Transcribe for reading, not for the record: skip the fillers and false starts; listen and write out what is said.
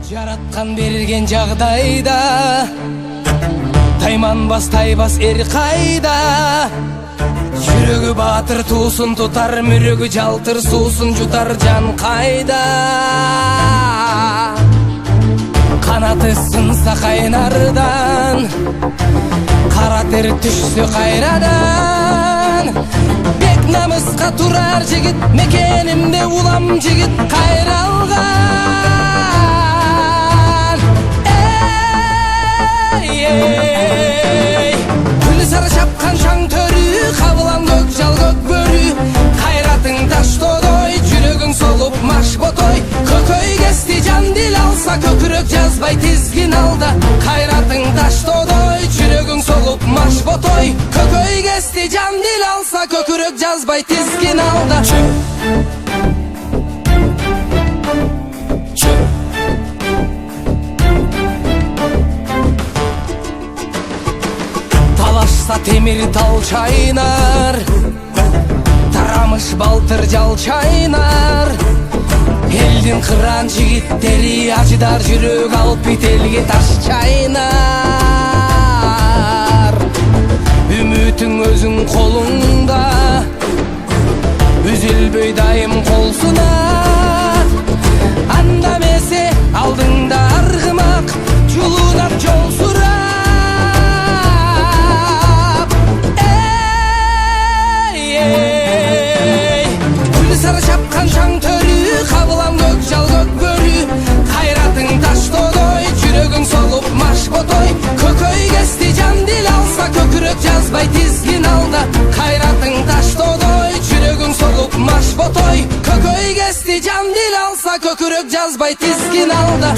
Жараткан берген жагдайда тайманбас тайбас эр кайда. Жүрөгү баатыр туусун тутар, мүрөгү жалтыр суусун жутар жан кайда. Канаты сынса кайнардан, кара тер түшсө кайрадан. Бек намыска турар жигит, мекенимде улам жигит кайралган. Күлү сары чапкан шаң төрү, кабылан көк жал көк бөрү. Кайратың таштодой, жүрөгүң солуп маш ботой. Көкөй кести жан дил алса, көкүрөк жазбай тизгин алда. Кайратың таштодой, жүрөгүң солуп маш ботой. Көкөй кести жан дил алса, көкүрөк жазбай тизгин алда. Талашса темир тал чайнар, тарамыш балтыр жал чайнар. Элдин кыран жигиттери ажыдар, жүрөк алып бителге таш чайнар. Үмүтүң өзүң колуңда, үзүлбөй дайым кол сунат. Анда месе алдыңда аргымак, жулунап жол сурап. Күлү сары чапкан шаң төрү, кабылан көк жал көк бөрү. Кайратың таштодой, жүрөгүң солуп маш ботой. Көкөй кести жан дил алса, көкүрөк жазбай тизгин алда. Кайратың таштодой, жүрөгүң солуп маш ботой. Көкөй кести жан дил алса, көкүрөк жазбай тизгин алда.